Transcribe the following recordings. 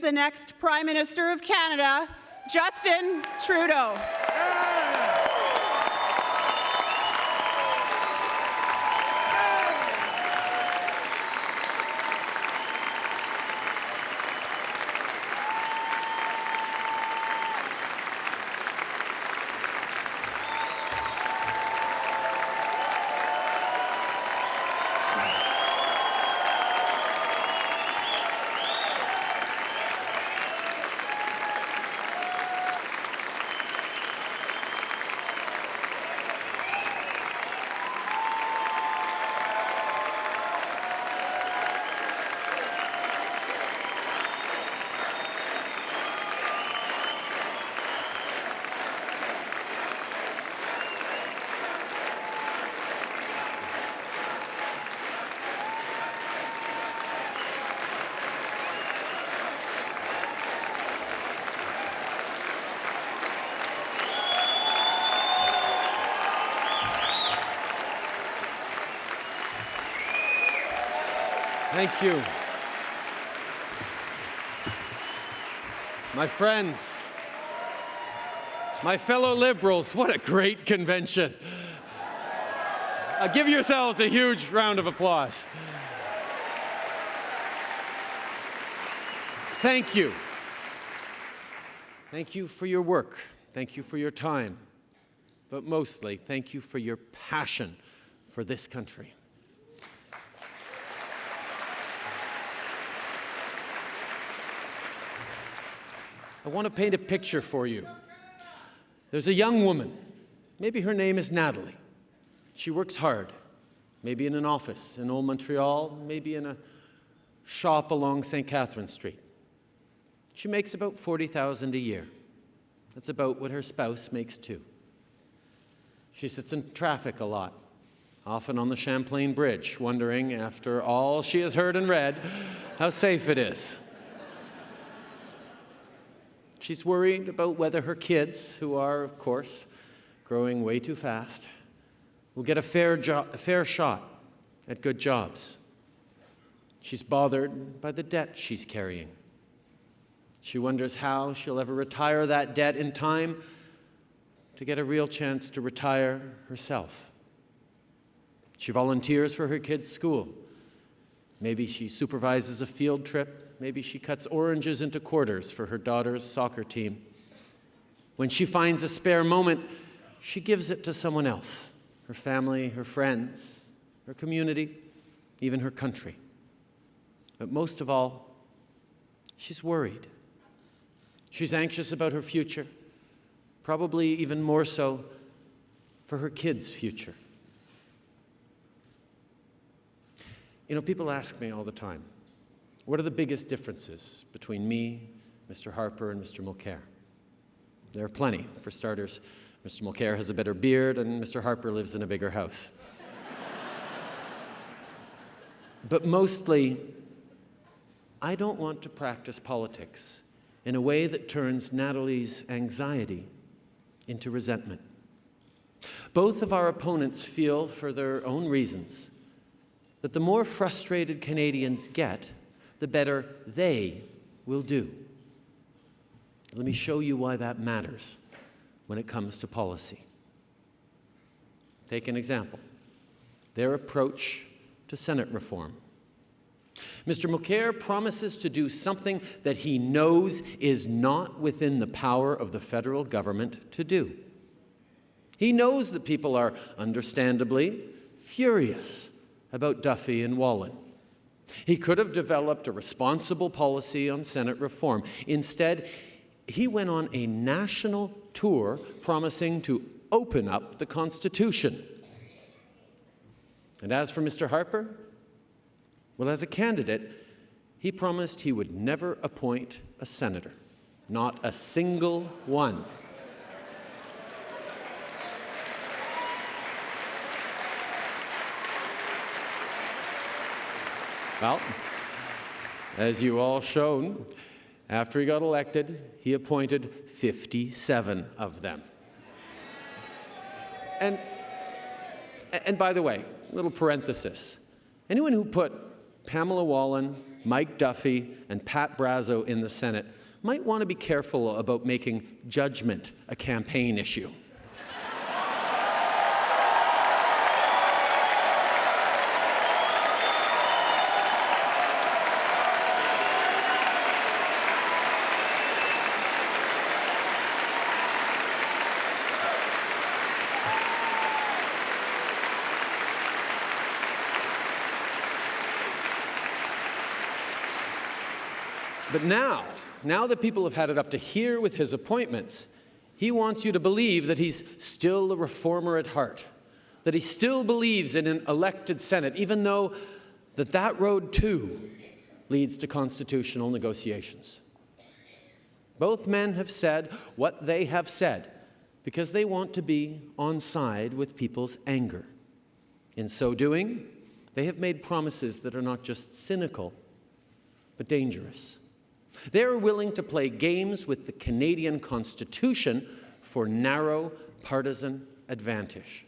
the next Prime Minister of Canada, Justin Trudeau. Thank you. My friends, my fellow Liberals, what a great convention. Give yourselves a huge round of applause. Thank you. Thank you for your work. Thank you for your time. But mostly, thank you for your passion for this country. I want to paint a picture for you. There's a young woman. Maybe her name is Natalie. She works hard, maybe in an office in Old Montreal, maybe in a shop along St. Catherine Street. She makes about $40,000 a year. That's about what her spouse makes too. She sits in traffic a lot, often on the Champlain Bridge, wondering, after all she has heard and read, how safe it is. She's worried about whether her kids, who are, of course, growing way too fast, will get a fair shot at good jobs. She's bothered by the debt she's carrying. She wonders how she'll ever retire that debt in time to get a real chance to retire herself. She volunteers for her kids' school. Maybe she supervises a field trip. Maybe she cuts oranges into quarters for her daughter's soccer team. When she finds a spare moment, she gives it to someone else, her family, her friends, her community, even her country. But most of all, she's worried. She's anxious about her future, probably even more so for her kids' future. You know, people ask me all the time, what are the biggest differences between me, Mr. Harper, and Mr. Mulcair? There are plenty. For starters, Mr. Mulcair has a better beard, and Mr. Harper lives in a bigger house. But mostly, I don't want to practice politics in a way that turns Natalie's anxiety into resentment. Both of our opponents feel, for their own reasons, that the more frustrated Canadians get, the better they will do. Let me show you why that matters when it comes to policy. Take an example, their approach to Senate reform. Mr. Mulcair promises to do something that he knows is not within the power of the federal government to do. He knows that people are understandably furious about Duffy and Wallen. He could have developed a responsible policy on Senate reform. Instead, he went on a national tour promising to open up the Constitution. And as for Mr. Harper, well, as a candidate, he promised he would never appoint a senator, not a single one. Well, as you all shown, after he got elected, he appointed 57 of them. And by the way, little parenthesis, anyone who put Pamela Wallen Mike Duffy and Pat Brazo in the Senate might want to be careful about making judgment a campaign issue. But now that people have had it up to here with his appointments, he wants you to believe that he's still a reformer at heart, that he still believes in an elected Senate, even though that road, too, leads to constitutional negotiations. Both men have said what they have said because they want to be on side with people's anger. In so doing, they have made promises that are not just cynical, but dangerous. They are willing to play games with the Canadian Constitution for narrow partisan advantage.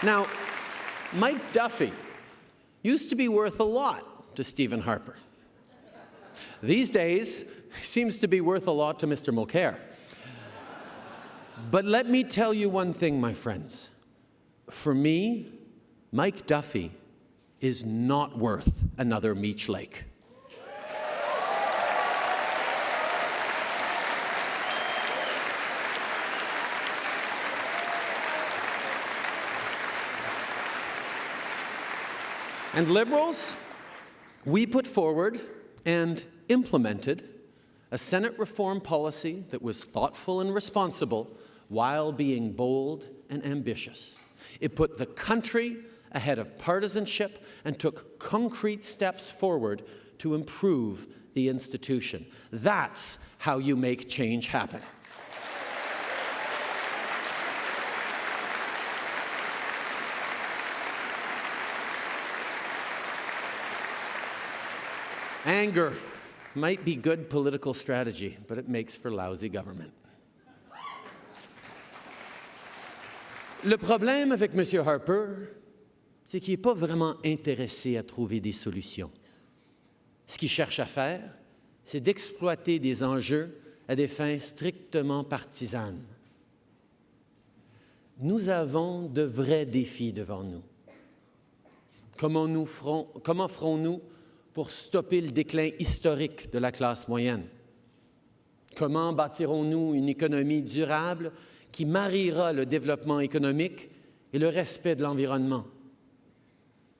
Now, Mike Duffy used to be worth a lot to Stephen Harper. These days, he seems to be worth a lot to Mr. Mulcair. But let me tell you one thing, my friends. For me, Mike Duffy is not worth another Meech Lake. And Liberals, we put forward and implemented a Senate reform policy that was thoughtful and responsible while being bold and ambitious. It put the country ahead of partisanship and took concrete steps forward to improve the institution. That's how you make change happen. Anger might be good political strategy, but it makes for lousy government. Le problème avec M. Harper, c'est qu'il n'est pas vraiment intéressé à trouver des solutions. Ce qu'il cherche à faire, c'est d'exploiter des enjeux à des fins strictement partisanes. Nous avons de vrais défis devant nous. Comment ferons-nous pour stopper le déclin historique de la classe moyenne? Comment bâtirons-nous une économie durable qui mariera le développement économique et le respect de l'environnement?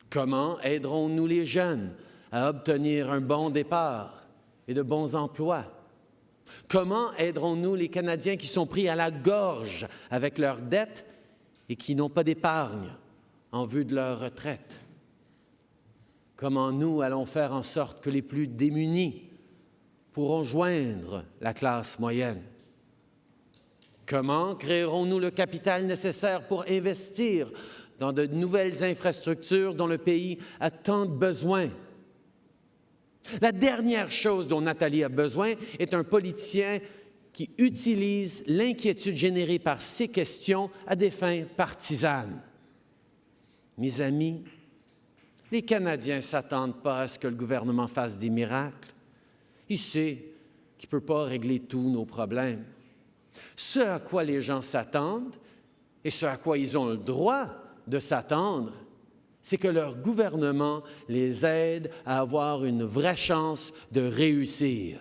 Comment aiderons-nous les jeunes à obtenir un bon départ et de bons emplois? Comment aiderons-nous les Canadiens qui sont pris à la gorge avec leurs dettes et qui n'ont pas d'épargne en vue de leur retraite? Comment nous allons faire en sorte que les plus démunis pourront joindre la classe moyenne? Comment créerons-nous le capital nécessaire pour investir dans de nouvelles infrastructures dont le pays a tant de besoin? La dernière chose dont Nathalie a besoin est un politicien qui utilise l'inquiétude générée par ces questions à des fins partisanes. Mes amis, les Canadiens ne s'attendent pas à ce que le gouvernement fasse des miracles. Il sait qu'il ne peut pas régler tous nos problèmes. Ce à quoi les gens s'attendent, et ce à quoi ils ont le droit de s'attendre, c'est que leur gouvernement les aide à avoir une vraie chance de réussir.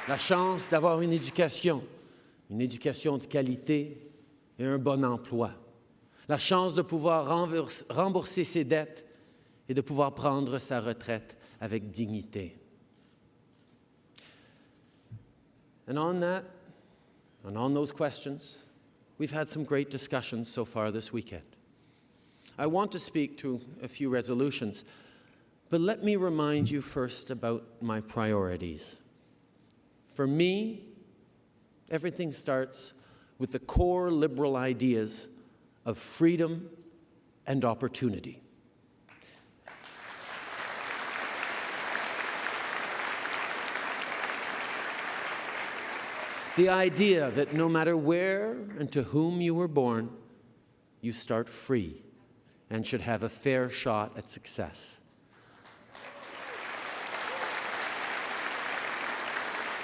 La chance d'avoir une éducation de qualité et un bon emploi. La chance de pouvoir rembourser ses dettes et de pouvoir prendre sa retraite avec dignité. And on that, and on those questions, we've had some great discussions so far this weekend. I want to speak to a few resolutions, but let me remind you first about my priorities. For me, everything starts with the core liberal ideas of freedom and opportunity. The idea that no matter where and to whom you were born, you start free and should have a fair shot at success.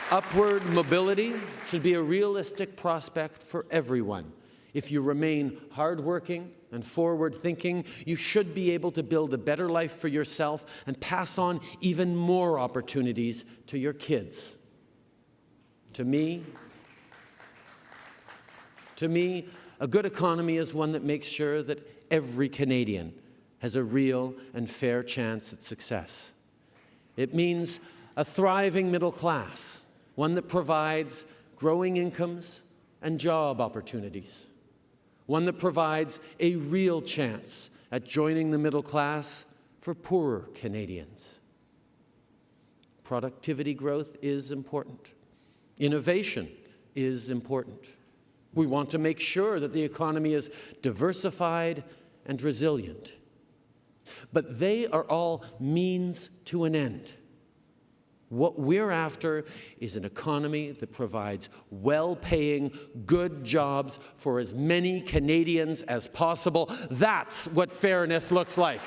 Upward mobility should be a realistic prospect for everyone. If you remain hardworking and forward-thinking, you should be able to build a better life for yourself and pass on even more opportunities to your kids. To me, a good economy is one that makes sure that every Canadian has a real and fair chance at success. It means a thriving middle class, one that provides growing incomes and job opportunities, one that provides a real chance at joining the middle class for poorer Canadians. Productivity growth is important. Innovation is important. We want to make sure that the economy is diversified and resilient. But they are all means to an end. What we're after is an economy that provides well-paying, good jobs for as many Canadians as possible. That's what fairness looks like.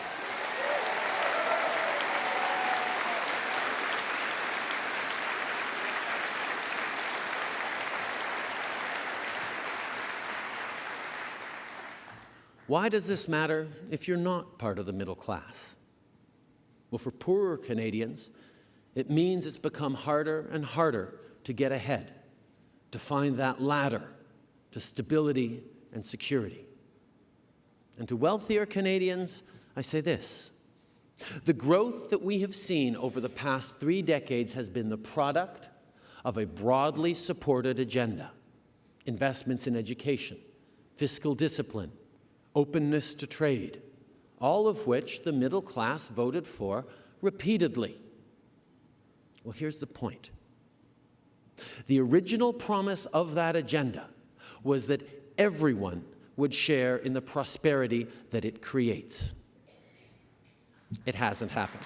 Why does this matter if you're not part of the middle class? Well, for poorer Canadians, it means it's become harder and harder to get ahead, to find that ladder to stability and security. And to wealthier Canadians, I say this: the growth that we have seen over the past 3 decades has been the product of a broadly supported agenda. Investments in education, fiscal discipline, openness to trade, all of which the middle class voted for repeatedly. Well, here's the point. The original promise of that agenda was that everyone would share in the prosperity that it creates. It hasn't happened.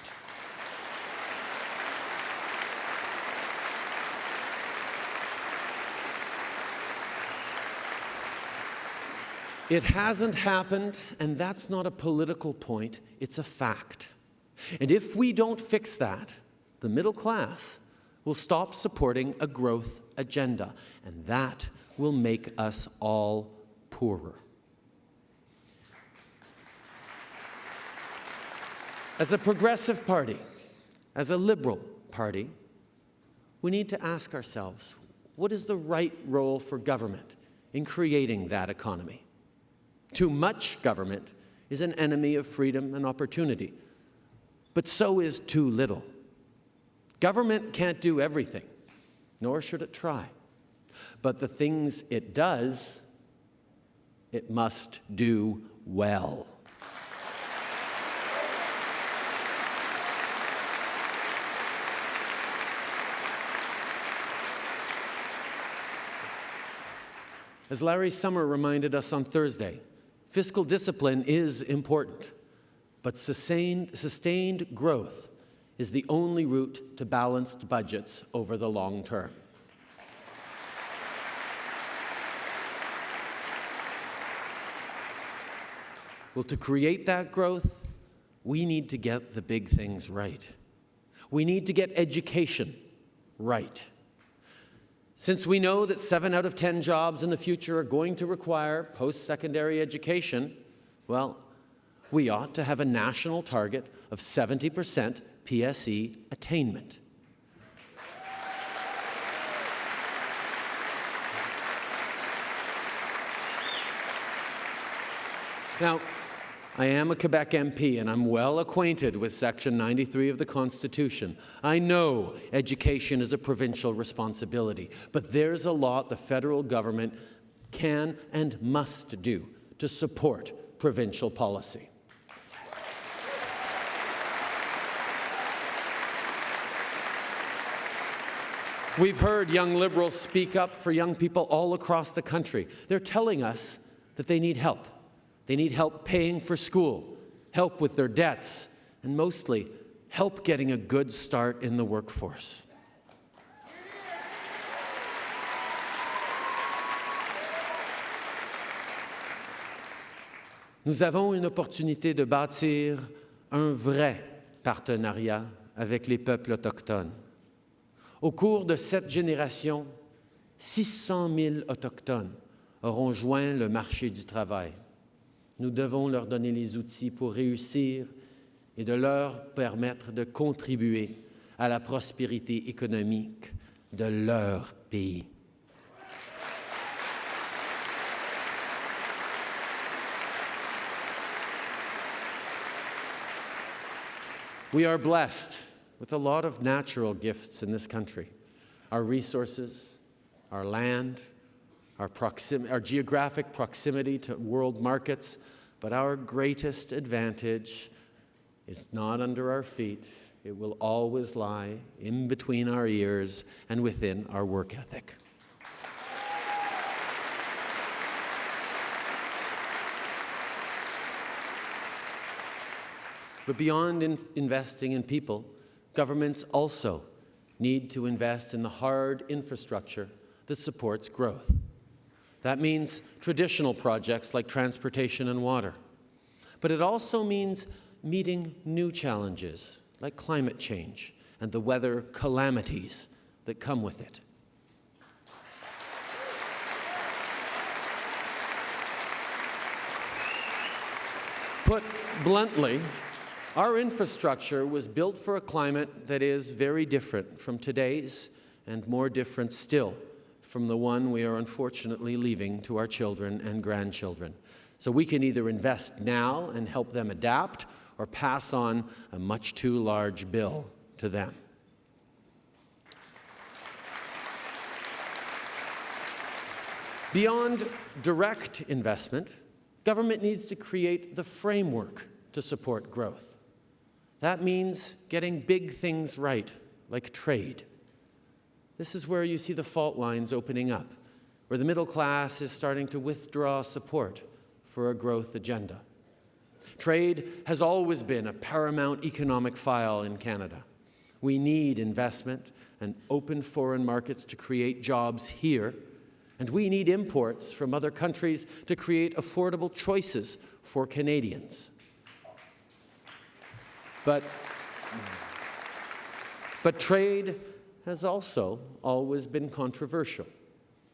It hasn't happened, and that's not a political point, it's a fact. And if we don't fix that, the middle class will stop supporting a growth agenda, and that will make us all poorer. As a progressive party, as a liberal party, we need to ask ourselves, what is the right role for government in creating that economy? Too much government is an enemy of freedom and opportunity, but so is too little. Government can't do everything, nor should it try. But the things it does, it must do well. As Larry Summer reminded us on Thursday, fiscal discipline is important, but sustained growth is the only route to balanced budgets over the long term. Well, to create that growth, we need to get the big things right. We need to get education right. Since we know that 7 out of 10 jobs in the future are going to require post-secondary education, well, we ought to have a national target of 70% PSE attainment. Now, I am a Quebec MP, and I'm well acquainted with Section 93 of the Constitution. I know education is a provincial responsibility, but there's a lot the federal government can and must do to support provincial policy. We've heard young Liberals speak up for young people all across the country. They're telling us that they need help. They need help paying for school, help with their debts, and mostly, help getting a good start in the workforce. Nous avons une opportunité de bâtir un vrai partenariat avec les peuples autochtones. Au cours de cette génération, 600 000 Autochtones auront joint le marché du travail. Nous devons leur donner les outils pour réussir et de leur permettre de contribuer à la prospérité économique de leur pays. We are blessed with a lot of natural gifts in this country. Our resources, our land, our geographic proximity to world markets, but our greatest advantage is not under our feet. It will always lie in between our ears and within our work ethic. But beyond investing in people, governments also need to invest in the hard infrastructure that supports growth. That means traditional projects like transportation and water. But it also means meeting new challenges like climate change and the weather calamities that come with it. Put bluntly, our infrastructure was built for a climate that is very different from today's and more different still from the one we are unfortunately leaving to our children and grandchildren. So we can either invest now and help them adapt or pass on a much too large bill to them. Beyond direct investment, government needs to create the framework to support growth. That means getting big things right, like trade. This is where you see the fault lines opening up, where the middle class is starting to withdraw support for a growth agenda. Trade has always been a paramount economic file in Canada. We need investment and open foreign markets to create jobs here, and we need imports from other countries to create affordable choices for Canadians. But trade has also always been controversial.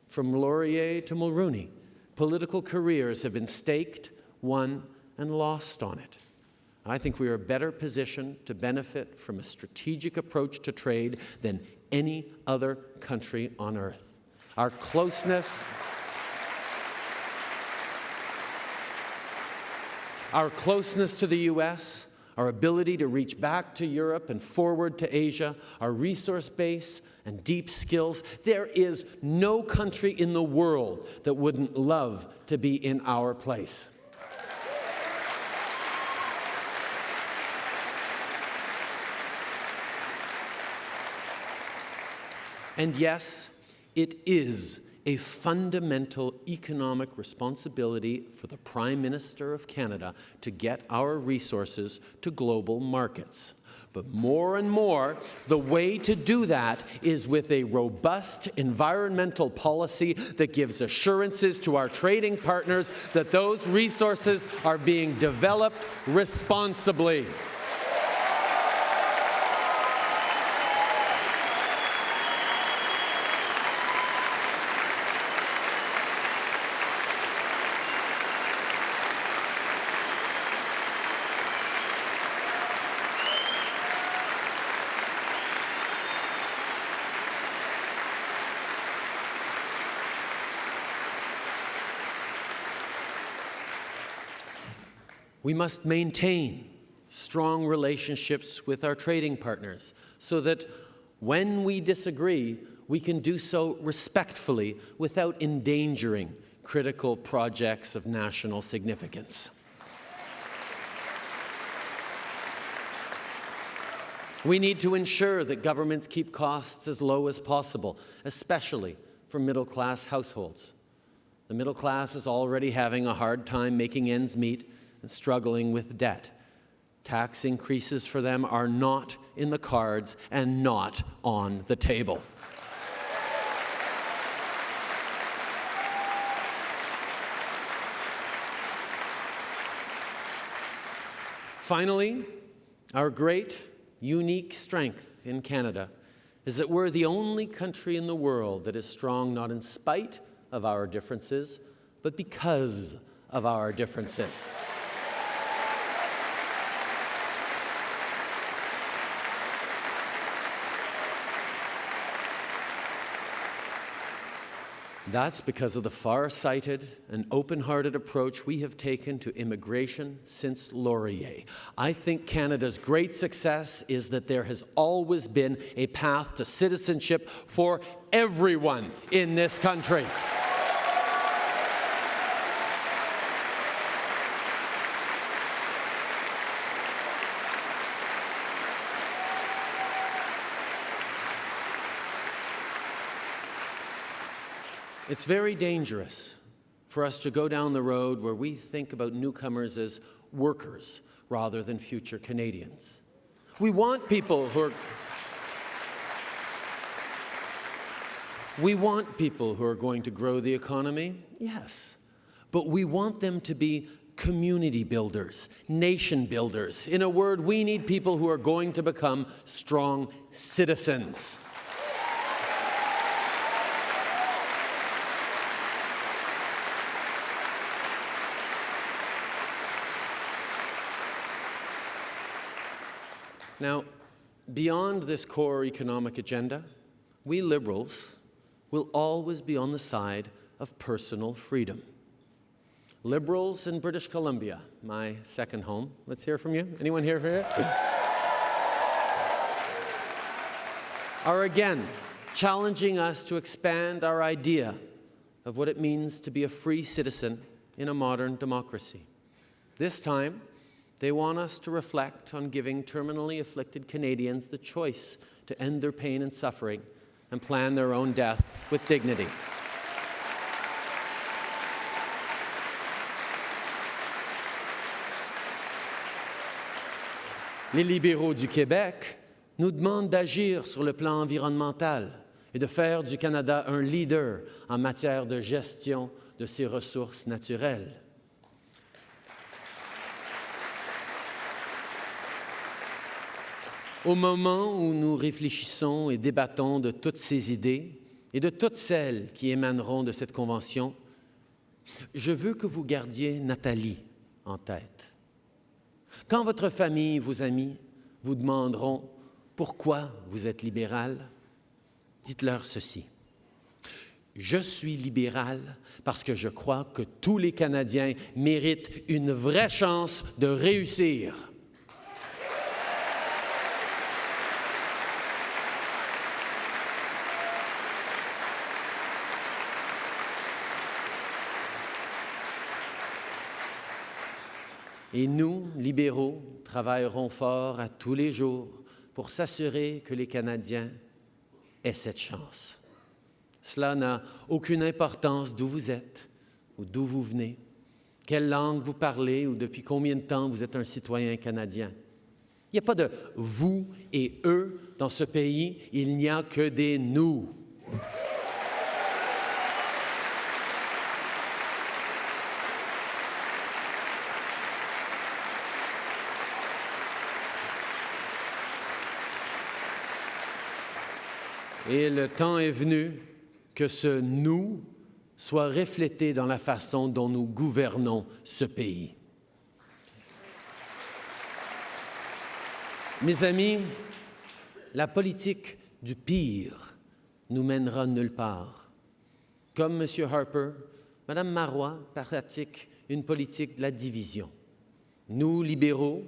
From Laurier to Mulroney, political careers have been staked, won, and lost on it. I think we are better positioned to benefit from a strategic approach to trade than any other country on earth. Our closeness to the U.S., our ability to reach back to Europe and forward to Asia, our resource base and deep skills, there is no country in the world that wouldn't love to be in our place. And yes, it is a fundamental economic responsibility for the Prime Minister of Canada to get our resources to global markets. But more and more, the way to do that is with a robust environmental policy that gives assurances to our trading partners that those resources are being developed responsibly. We must maintain strong relationships with our trading partners so that when we disagree, we can do so respectfully without endangering critical projects of national significance. We need to ensure that governments keep costs as low as possible, especially for middle-class households. The middle class is already having a hard time making ends meet and struggling with debt. Tax increases for them are not in the cards and not on the table. Finally, our great, unique strength in Canada is that we're the only country in the world that is strong not in spite of our differences, but because of our differences. That's because of the far-sighted and open-hearted approach we have taken to immigration since Laurier. I think Canada's great success is that there has always been a path to citizenship for everyone in this country. It's very dangerous for us to go down the road where we think about newcomers as workers rather than future Canadians. We want people who are going to grow the economy, yes, but we want them to be community builders, nation builders. In a word, we need people who are going to become strong citizens. Now, beyond this core economic agenda, we Liberals will always be on the side of personal freedom. Liberals in British Columbia, my second home. Let's hear from you. Anyone here for it? Are again challenging us to expand our idea of what it means to be a free citizen in a modern democracy. This time, they want us to reflect on giving terminally afflicted Canadians the choice to end their pain and suffering and plan their own death with dignity. Les libéraux du Québec nous demandent d'agir sur le plan environnemental et de faire du Canada un leader en matière de gestion de ses ressources naturelles. Au moment où nous réfléchissons et débattons de toutes ces idées et de toutes celles qui émaneront de cette convention, je veux que vous gardiez Nathalie en tête. Quand votre famille, vos amis vous demanderont pourquoi vous êtes libéral, dites-leur ceci. Je suis libéral parce que je crois que tous les Canadiens méritent une vraie chance de réussir. Et nous, libéraux, travaillerons fort à tous les jours pour s'assurer que les Canadiens aient cette chance. Cela n'a aucune importance d'où vous êtes ou d'où vous venez, quelle langue vous parlez ou depuis combien de temps vous êtes un citoyen canadien. Il n'y a pas de vous et eux dans ce pays, il n'y a que des nous. Et le temps est venu que ce « nous » soit reflété dans la façon dont nous gouvernons ce pays. Mes amis, la politique du pire nous mènera nulle part. Comme M. Harper, Mme Marois pratique une politique de la division. Nous, libéraux,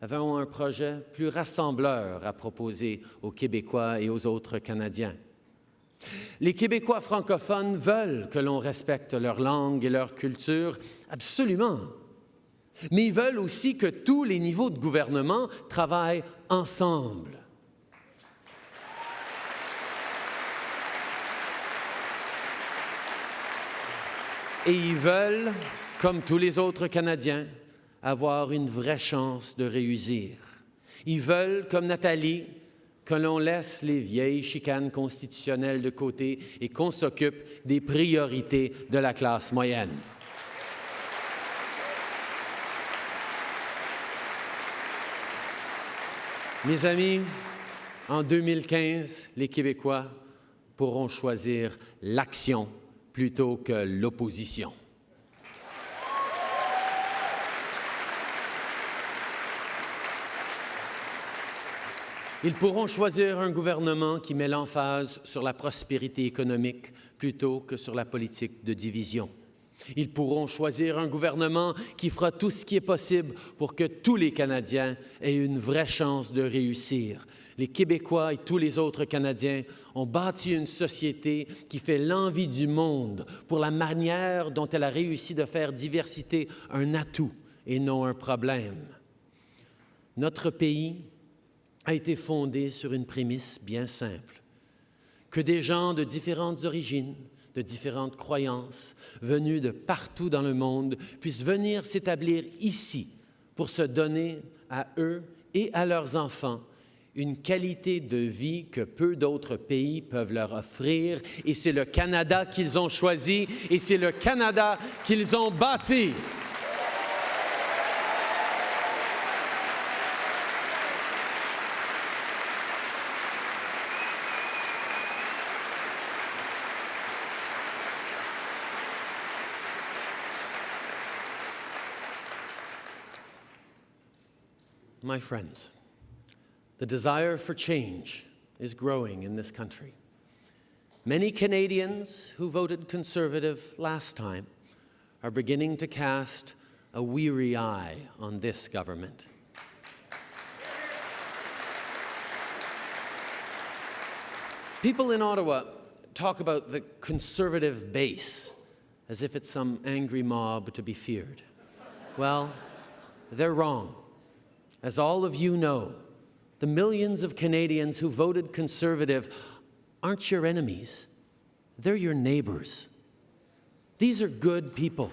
avons un projet plus rassembleur à proposer aux Québécois et aux autres Canadiens. Les Québécois francophones veulent que l'on respecte leur langue et leur culture, absolument. Mais ils veulent aussi que tous les niveaux de gouvernement travaillent ensemble. Et ils veulent, comme tous les autres Canadiens, avoir une vraie chance de réussir. Ils veulent, comme Nathalie, que l'on laisse les vieilles chicanes constitutionnelles de côté et qu'on s'occupe des priorités de la classe moyenne. Mes amis, en 2015, les Québécois pourront choisir l'action plutôt que l'opposition. Ils pourront choisir un gouvernement qui met l'emphase sur la prospérité économique plutôt que sur la politique de division. Ils pourront choisir un gouvernement qui fera tout ce qui est possible pour que tous les Canadiens aient une vraie chance de réussir. Les Québécois et tous les autres Canadiens ont bâti une société qui fait l'envie du monde pour la manière dont elle a réussi de faire diversité un atout et non un problème. Notre pays a été fondé sur une prémisse bien simple, que des gens de différentes origines, de différentes croyances, venus de partout dans le monde, puissent venir s'établir ici pour se donner à eux et à leurs enfants une qualité de vie que peu d'autres pays peuvent leur offrir. Et c'est le Canada qu'ils ont choisi et c'est le Canada qu'ils ont bâti. My friends, the desire for change is growing in this country. Many Canadians who voted Conservative last time are beginning to cast a weary eye on this government. People in Ottawa talk about the Conservative base as if it's some angry mob to be feared. Well, they're wrong. As all of you know, the millions of Canadians who voted Conservative aren't your enemies. They're your neighbors. These are good people.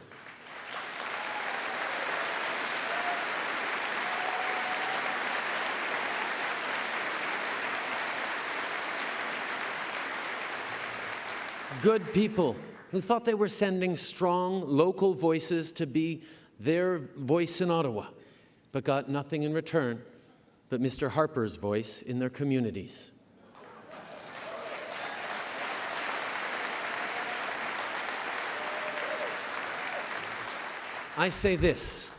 Good people who thought they were sending strong local voices to be their voice in Ottawa, but got nothing in return but Mr. Harper's voice in their communities. I say this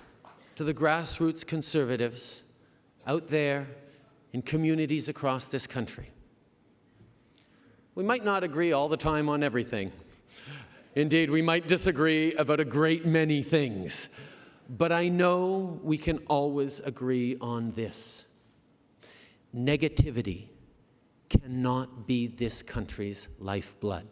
to the grassroots Conservatives out there in communities across this country. We might not agree all the time on everything. Indeed, we might disagree about a great many things. But I know we can always agree on this. Negativity cannot be this country's lifeblood.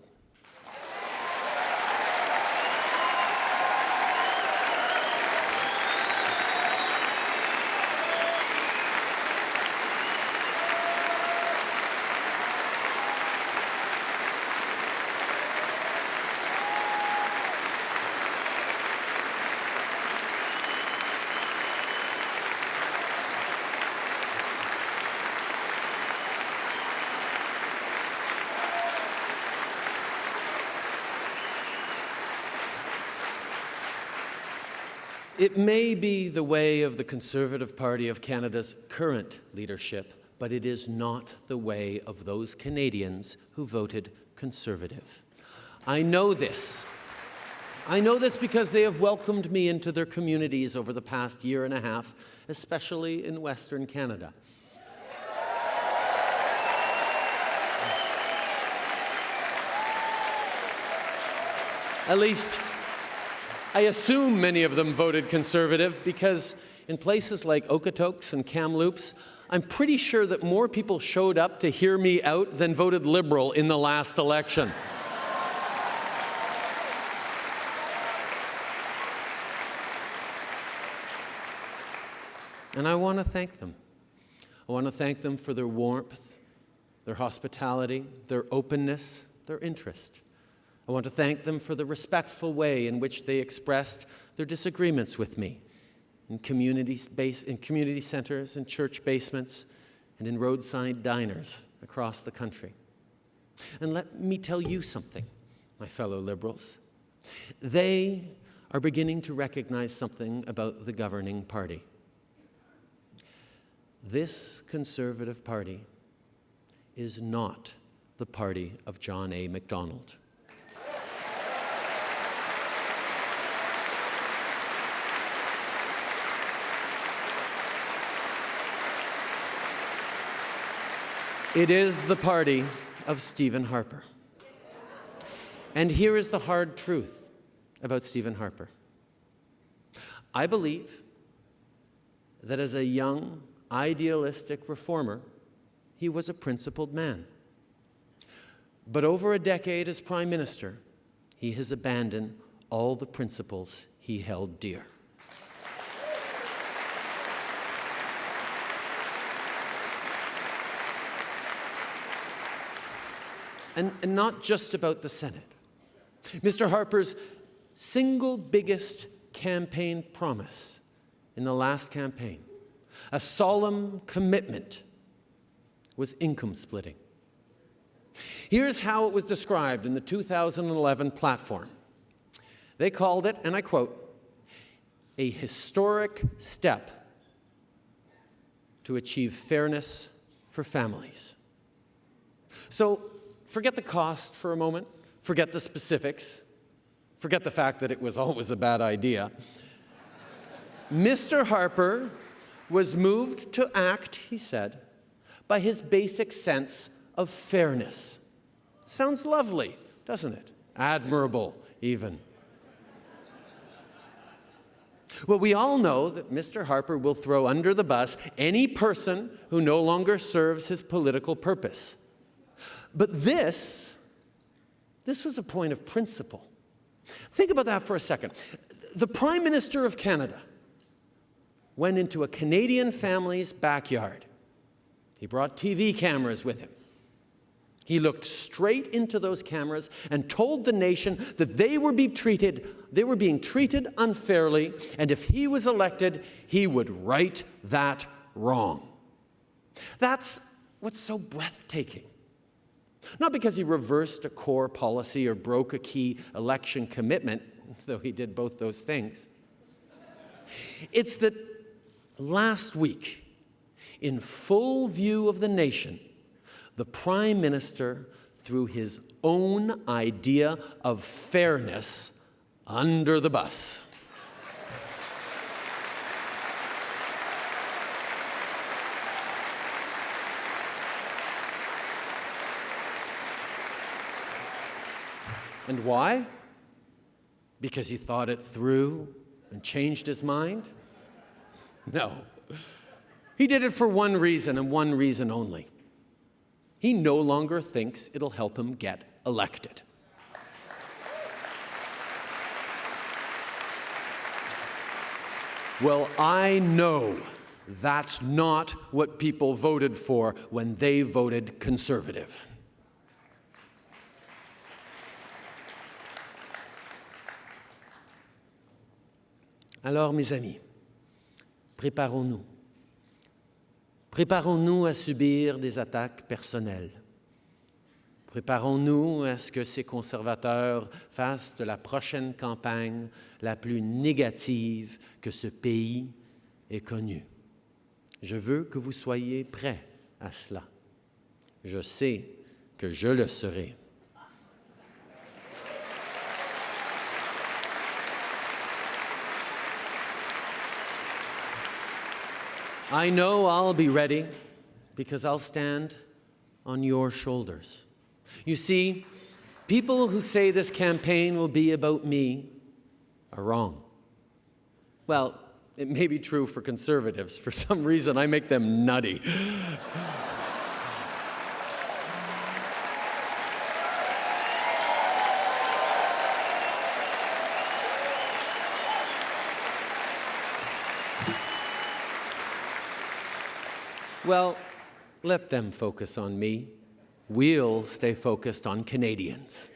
It may be the way of the Conservative Party of Canada's current leadership, but it is not the way of those Canadians who voted Conservative. I know this. I know this because they have welcomed me into their communities over the past year and a half, especially in Western Canada. At least, I assume many of them voted Conservative because in places like Okotoks and Kamloops, I'm pretty sure that more people showed up to hear me out than voted Liberal in the last election. And I want to thank them. I want to thank them for their warmth, their hospitality, their openness, their interest. I want to thank them for the respectful way in which they expressed their disagreements with me in community centers, in church basements, and in roadside diners across the country. And let me tell you something, my fellow Liberals. They are beginning to recognize something about the governing party. This Conservative Party is not the party of John A. Macdonald. It is the party of Stephen Harper. And here is the hard truth about Stephen Harper. I believe that as a young, idealistic reformer, he was a principled man. But over a decade as Prime Minister, he has abandoned all the principles he held dear. And not just about the Senate. Mr. Harper's single biggest campaign promise in the last campaign, a solemn commitment, was income splitting. Here's how it was described in the 2011 platform. They called it, and I quote, "a historic step to achieve fairness for families." So forget the cost for a moment, forget the specifics, forget the fact that it was always a bad idea. Mr. Harper was moved to act, he said, by his basic sense of fairness. Sounds lovely, doesn't it? Admirable, even. Well, we all know that Mr. Harper will throw under the bus any person who no longer serves his political purpose. But this was a point of principle. Think about that for a second. The Prime Minister of Canada went into a Canadian family's backyard. He brought TV cameras with him. He looked straight into those cameras and told the nation that they were being treated unfairly, and if he was elected, he would right that wrong. That's what's so breathtaking. Not because he reversed a core policy or broke a key election commitment, though he did both those things. It's that last week, in full view of the nation, the Prime Minister threw his own idea of fairness under the bus. And why? Because he thought it through and changed his mind? No. He did it for one reason and one reason only. He no longer thinks it'll help him get elected. Well, I know that's not what people voted for when they voted Conservative. Alors, mes amis, préparons-nous. Préparons-nous à subir des attaques personnelles. Préparons-nous à ce que ces conservateurs fassent de la prochaine campagne la plus négative que ce pays ait connue. Je veux que vous soyez prêts à cela. Je sais que je le serai. I know I'll be ready because I'll stand on your shoulders. You see, people who say this campaign will be about me are wrong. Well, it may be true for Conservatives. For some reason, I make them nutty. Well, let them focus on me. We'll stay focused on Canadians.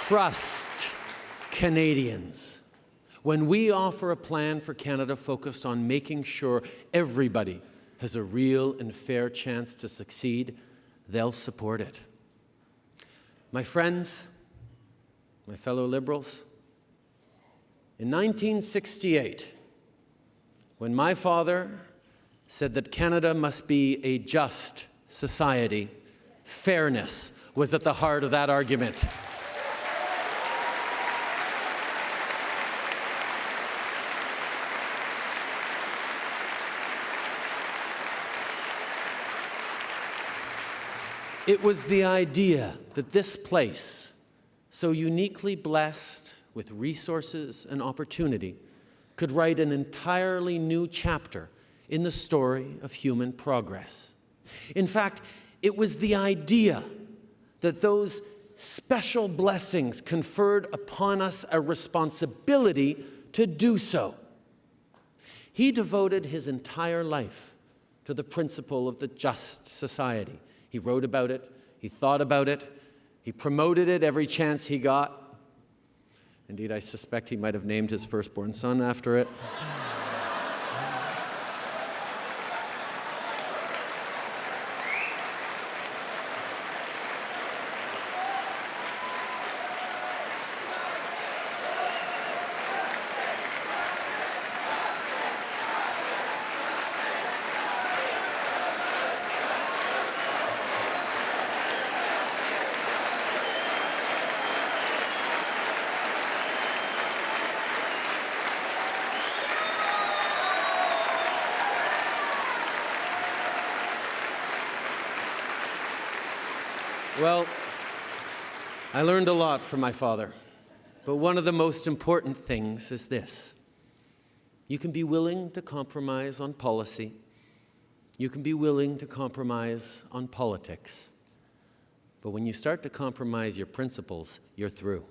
Trust Canadians. When we offer a plan for Canada focused on making sure everybody has a real and fair chance to succeed, they'll support it. My friends, my fellow Liberals, in 1968, when my father said that Canada must be a just society, fairness was at the heart of that argument. It was the idea that this place, so uniquely blessed with resources and opportunity, could write an entirely new chapter in the story of human progress. In fact, it was the idea that those special blessings conferred upon us a responsibility to do so. He devoted his entire life to the principle of the just society. He wrote about it, he thought about it, he promoted it every chance he got. Indeed, I suspect he might have named his firstborn son after it. Well, I learned a lot from my father, but one of the most important things is this. You can be willing to compromise on policy. You can be willing to compromise on politics. But when you start to compromise your principles, you're through.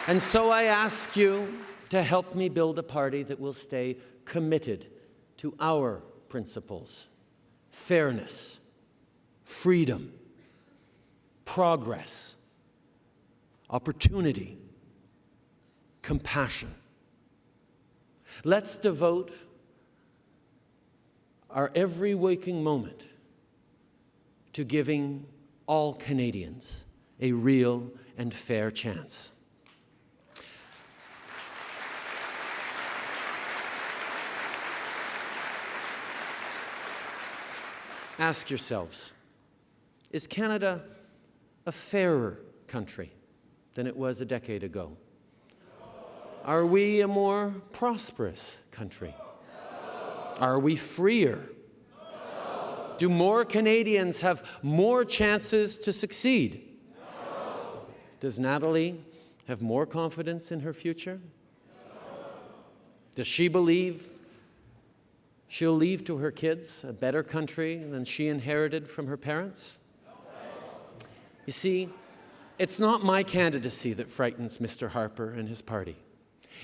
And so I ask you to help me build a party that will stay committed to our principles: fairness, freedom, progress, opportunity, compassion. Let's devote our every waking moment to giving all Canadians a real and fair chance. Ask yourselves, is Canada a fairer country than it was a decade ago? Are we a more prosperous country? Are we freer? Do more Canadians have more chances to succeed? Does Natalie have more confidence in her future? Does she believe she'll leave to her kids a better country than she inherited from her parents? You see, it's not my candidacy that frightens Mr. Harper and his party.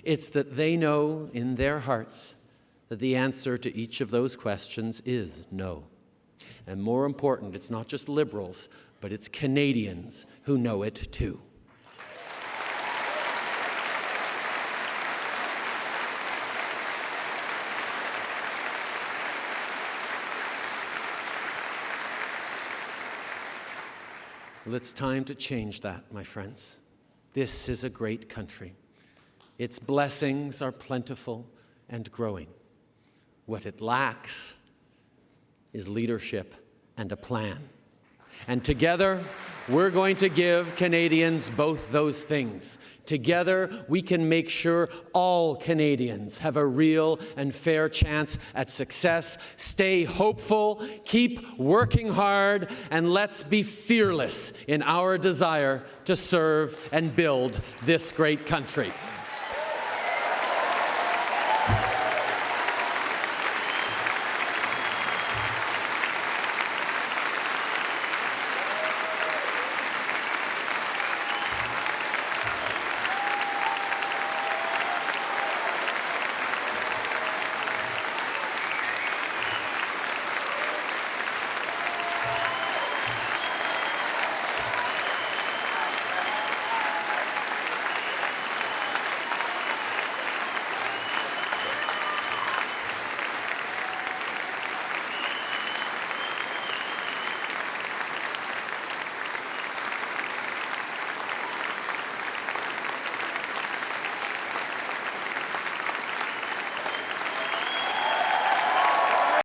It's that they know in their hearts that the answer to each of those questions is no. And more important, it's not just Liberals, but it's Canadians who know it too. Well, it's time to change that, my friends. This is a great country. Its blessings are plentiful and growing. What it lacks is leadership and a plan. And together, we're going to give Canadians both those things. Together, we can make sure all Canadians have a real and fair chance at success. Stay hopeful, keep working hard, and let's be fearless in our desire to serve and build this great country.